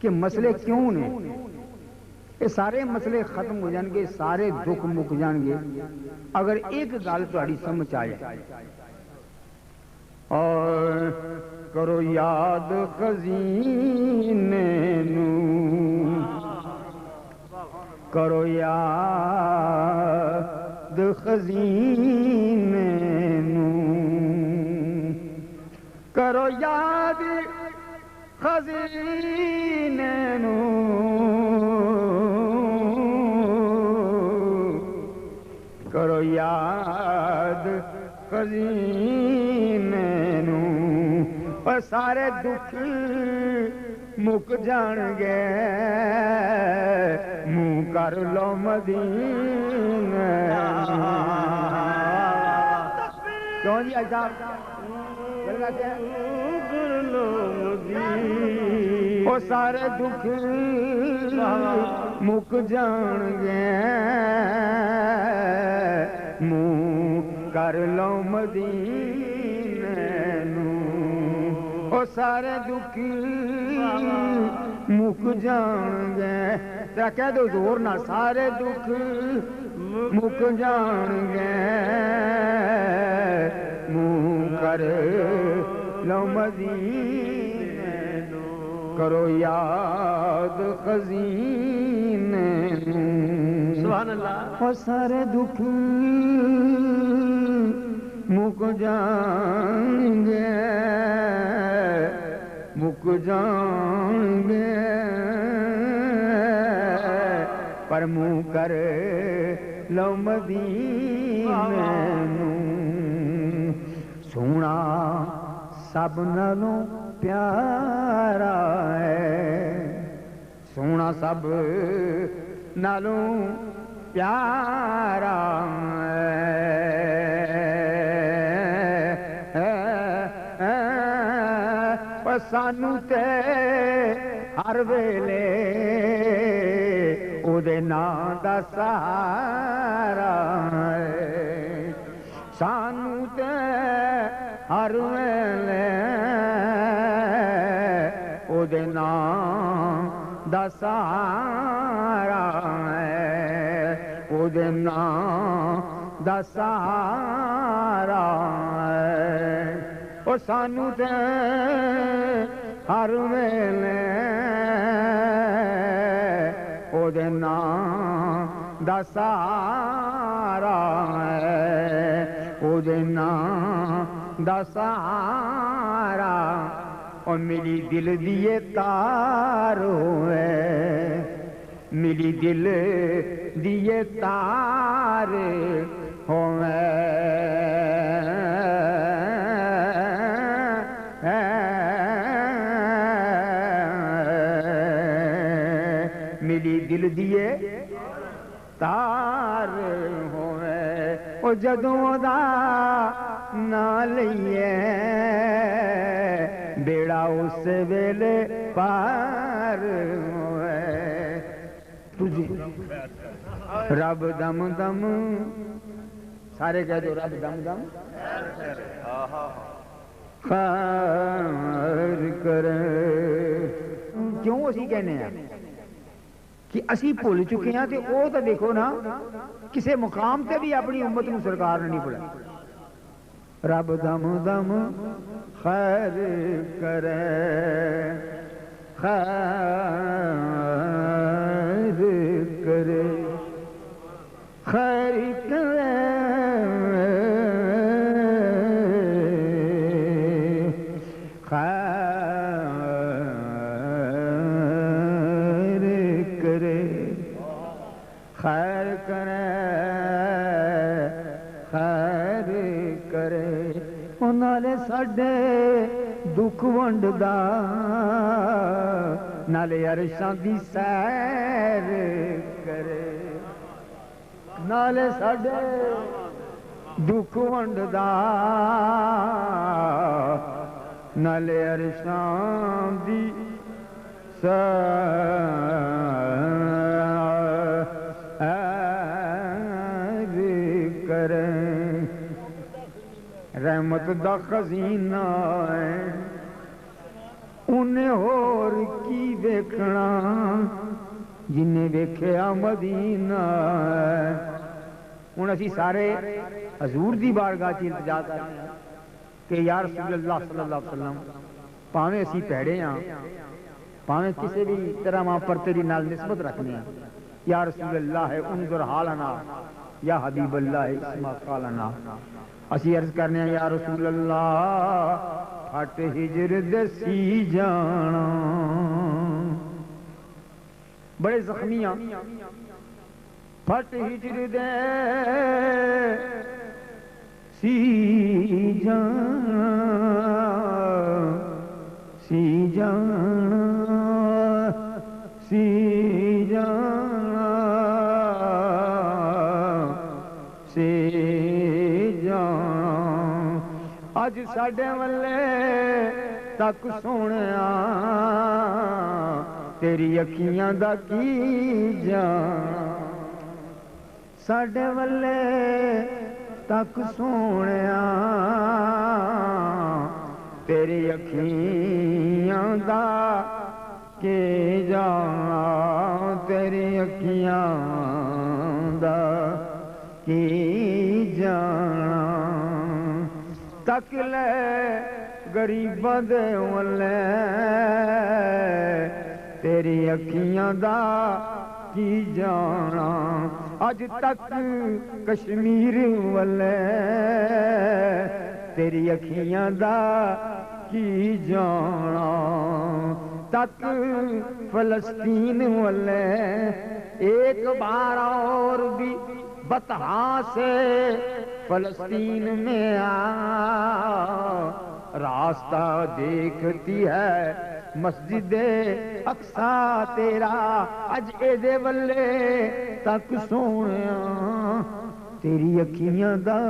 کہ مسئلے کیوں نے، یہ سارے مسئلے ختم ہو جان گے، سارے دکھ مک جان گے اگر ایک گل تہاڈی سمجھ آ جائے۔ اور کرو یاد خزینے نو، کرو یاد خزینے نو، کرو یاد خزینے نو، کرو یاد خزینے نو، اور سارے دکھ مک جان گے، منہ کر لو مدینے۔ کیوں جی ایسا کر لو مدینے، وہ سارے دکھ مک جان گے، منہ کر لو مدینے نو، وہ سارے دکھ مک جان گے۔ ذرا کہہ دو زور نہ، سارے دکھ مک جان گے، منہ کر لو مدینے نو، کرو یاد خزینے نو۔ سبحان اللہ۔ وہ سارے دکھ مک جان گے، مک جان گے، پر منہ کر لو مدینے نو۔ سونا سب نالوں پیارا ہے، سونا سب نالوں پیارا ہے، پر سانو تے ہر ویلے او دے نام دا سہارا ہے، سانو تے ہر ویلے او دے نام دا سہارا ہے، او دے نام دا سہارا ہے، او سانو تے ہر ویلے او دے نام دا سہارا ہے، او دے نام دا سہارا۔ اور میری دل دیے تار ہوئے، میری دل دیے تار ہوئے، میری دل دیے تار ہوئے، وہ جدوں دا نہ لئیے بیڑا اس ویلے پار ہوئے۔ تجھے رب دم دم، سارے کہہ دو رب دم دم خیر کرے۔ کیوں اسی کہنے ہیں کہ اسی بھول چکے ہیں، تے او تو دیکھو نا کسے مقام تے بھی اپنی امت نو سرکار نے نہیں پڑھا۔ رب دم دم خیر کرے، خیر کرے، خیر کرے، خیر کرے، خیر کرے، خیر کرے، نالے ساڈے دکھ ونڈدا، نالے عرشاں دی سیر کرے، نالے ساڈے دکھ ونڈدا، نالے عرشاں دی سیر کرے۔ رحمت دا خزینہ ہے انہیں اور کی ویکھنا جنہیں ویکھیا مدینہ ہن اسی سارے حضور دی بارگاہ چ التجا کرنے ہیں کہ یا رسول اللہ صلی اللہ علیہ وسلم پاویں اسی پیڑے ہاں پاویں کسی بھی طرح ماں پر تیری نال نسبت رکھنے ہیں یا رسول اللہ ہے انظر حالنا یا حبیب اللہ اسما قالنا اسی عرض کرنے ہیں یا رسول اللہ پھٹ ہجر دسی جانا بڑے زخمیاں پھٹ ہجر دے سی جانا سی جانا سی جانا سی جانا اج ساڈے والے تک سونیا تیری اکھیاں دا کی جانا ساڈے والے تک سونیا تیری اکھیاں دا کی جانا تیری اکھیاں دا کی جانا تک لے غریباں دے والے تیری اکھیاں دا کی جانا اج تک کشمیر والے تیری اکھیاں دا کی جانا تک فلسطین والے ایک بار اور بھی بطحا سے فلسطین میں آ راستہ دیکھتی ہے مسجد اقصیٰ تیرا اج اے دے والے تک سونیا تیری اکھیاں دا